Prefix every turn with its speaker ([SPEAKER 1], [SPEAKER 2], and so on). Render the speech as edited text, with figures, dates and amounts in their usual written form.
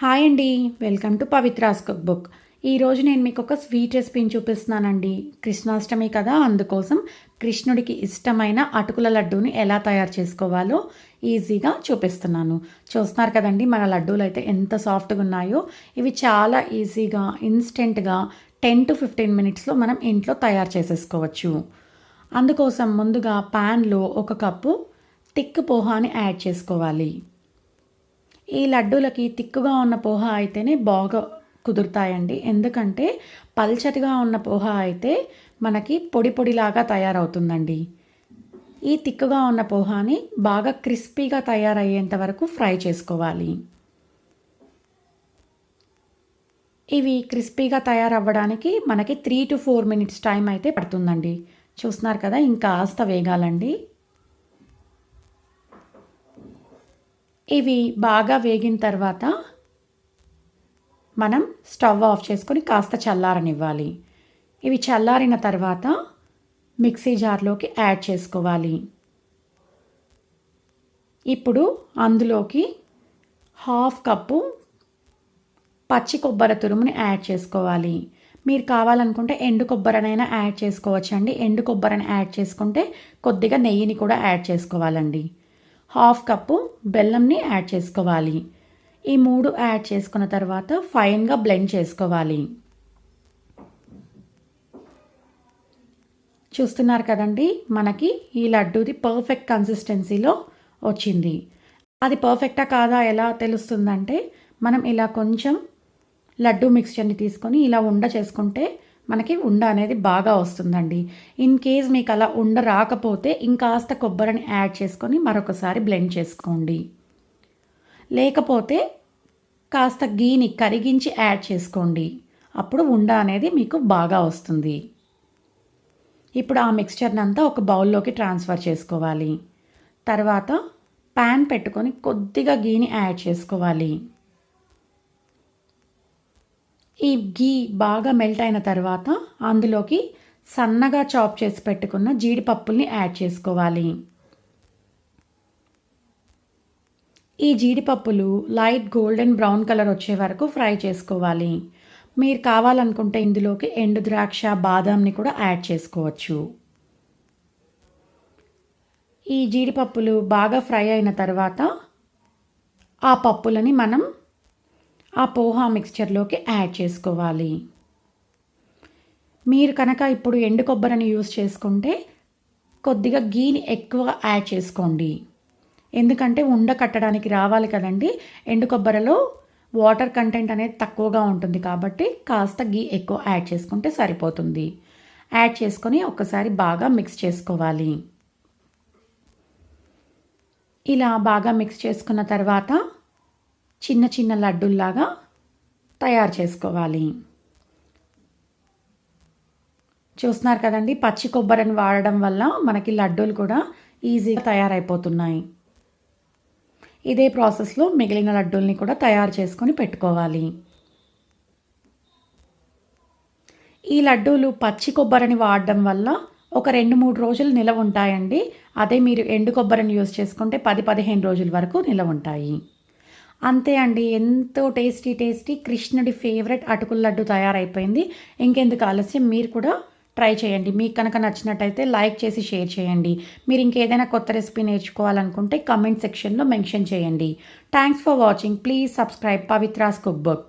[SPEAKER 1] Hi అండి. Welcome to Pavitra's cookbook. ఈరోజు నేను మీకు ఒక స్వీట్ రెసిపీని చూపిస్తున్నానండి. కృష్ణాష్టమి కదా, అందుకోసం కృష్ణుడికి ఇష్టమైన అటుకుల లడ్డూని ఎలా తయారు చేసుకోవాలో ఈజీగా చూపిస్తున్నాను. చూస్తున్నారు కదండి, మన లడ్డూలు అయితే ఎంత సాఫ్ట్గా ఉన్నాయో. ఇవి చాలా ఈజీగా ఇన్స్టెంట్గా 10 to 15 మినిట్స్లో మనం ఇంట్లో తయారు చేసేసుకోవచ్చు. అందుకోసం ముందుగా ప్యాన్లో 1 కప్పు థిక్ పోహాని యాడ్ చేసుకోవాలి. ఈ లడ్డూలకి తిక్కుగా ఉన్న పోహా అయితేనే బాగా కుదురుతాయండి. ఎందుకంటే పల్చటిగా ఉన్న పోహా అయితే మనకి పొడి పొడిలాగా తయారవుతుందండి. ఈ తిక్కుగా ఉన్న పోహాని బాగా క్రిస్పీగా తయారయ్యేంత వరకు ఫ్రై చేసుకోవాలి. ఇవి క్రిస్పీగా తయారవ్వడానికి మనకి 3 to 4 మినిట్స్ టైం అయితే పడుతుందండి. చూస్తున్నారు కదా, ఇంకాస్త వేగాలండి. ఇవి బాగా వేగిన తర్వాత మనం స్టవ్ ఆఫ్ చేసుకొని కాస్త చల్లారనివ్వాలి. ఇవి చల్లారిన తర్వాత మిక్సీ జార్లోకి యాడ్ చేసుకోవాలి. ఇప్పుడు అందులోకి 1/2 కప్పు పచ్చి కొబ్బరి తురుముని యాడ్ చేసుకోవాలి. మీరు కావాలనుకుంటే ఎండు కొబ్బరినైనా యాడ్ చేసుకోవచ్చండి. ఎండు కొబ్బరిని యాడ్ చేసుకుంటే కొద్దిగా నెయ్యిని కూడా యాడ్ చేసుకోవాలండి. 1/2 కప్పు బెల్లంని యాడ్ చేసుకోవాలి. ఈ 3 యాడ్ చేసుకున్న తర్వాత ఫైన్గా బ్లెండ్ చేసుకోవాలి. చూస్తున్నారు కదండి, మనకి ఈ లడ్డూది పర్ఫెక్ట్ కన్సిస్టెన్సీలో వచ్చింది. అది పర్ఫెక్టా కాదా ఎలా తెలుస్తుందంటే, మనం ఇలా కొంచెం లడ్డూ మిక్స్చర్ని తీసుకొని ఇలా ఉండ చేసుకుంటే మనకి ఉండ అనేది బాగా వస్తుందండి. ఇన్ కేస్ మీకు అలా ఉండ రాకపోతే ఇంకాస్త కొబ్బరిని యాడ్ చేసుకొని మరొకసారి బ్లెండ్ చేసుకోండి. లేకపోతే కాస్త ఘీని కరిగించి యాడ్ చేసుకోండి. అప్పుడు ఉండ అనేది మీకు బాగా వస్తుంది. ఇప్పుడు ఆ మిక్స్చర్ని అంతా ఒక బౌల్లోకి ట్రాన్స్ఫర్ చేసుకోవాలి. తర్వాత ప్యాన్ పెట్టుకొని కొద్దిగా ఘీని యాడ్ చేసుకోవాలి. ఈ ఘీ బాగా మెల్ట్ అయిన తర్వాత అందులోకి సన్నగా చాప్ చేసి పెట్టుకున్న జీడిపప్పుల్ని యాడ్ చేసుకోవాలి. ఈ జీడిపప్పులు లైట్ గోల్డెన్ బ్రౌన్ కలర్ వచ్చే వరకు ఫ్రై చేసుకోవాలి. మీరు కావాలనుకుంటే ఇందులోకి ఎండు ద్రాక్ష, బాదాంని కూడా యాడ్ చేసుకోవచ్చు. ఈ జీడిపప్పులు బాగా ఫ్రై అయిన తర్వాత ఆ పప్పులని మనం ఆ పోహా మిక్స్చర్లోకి యాడ్ చేసుకోవాలి. మీరు కనుక ఇప్పుడు ఎండు కొబ్బరిని యూస్ చేసుకుంటే కొద్దిగా ఘీని ఎక్కువ యాడ్ చేసుకోండి. ఎందుకంటే ఉండ కట్టడానికి రావాలి కదండి. ఎండు కొబ్బరిలో వాటర్ కంటెంట్ అనేది తక్కువగా ఉంటుంది కాబట్టి కాస్త ఘీ ఎక్కువ యాడ్ చేసుకుంటే సరిపోతుంది. యాడ్ చేసుకొని ఒకసారి బాగా మిక్స్ చేసుకోవాలి. ఇలా బాగా మిక్స్ చేసుకున్న తర్వాత చిన్న చిన్న లడ్డూల్లాగా తయారు చేసుకోవాలి. చూస్తున్నారు కదండి, పచ్చి కొబ్బరిని వాడడం వల్ల మనకి లడ్డూలు కూడా ఈజీగా తయారైపోతున్నాయి. ఇదే ప్రాసెస్లో మిగిలిన లడ్డూల్ని కూడా తయారు చేసుకొని పెట్టుకోవాలి. ఈ లడ్డూలు పచ్చి కొబ్బరిని వాడడం వల్ల ఒక 2-3 రోజులు నిలవ ఉంటాయండి. అదే మీరు ఎండు కొబ్బరిని యూస్ చేసుకుంటే 10-15 రోజుల వరకు నిలవ ఉంటాయి. అంతే అండి, ఎంతో టేస్టీ కృష్ణుడి ఫేవరెట్ అటుకుల లడ్డు తయారైపోయింది. ఇంకెందుకు ఆలస్యం, మీరు కూడా ట్రై చేయండి. మీకు కనుక నచ్చినట్టయితే లైక్ చేసి షేర్ చేయండి. మీరు ఇంకేదైనా కొత్త రెసిపీ నేర్చుకోవాలనుకుంటే కమెంట్ సెక్షన్లో మెన్షన్ చేయండి. Thanks for watching. Please subscribe Pavitra's cookbook.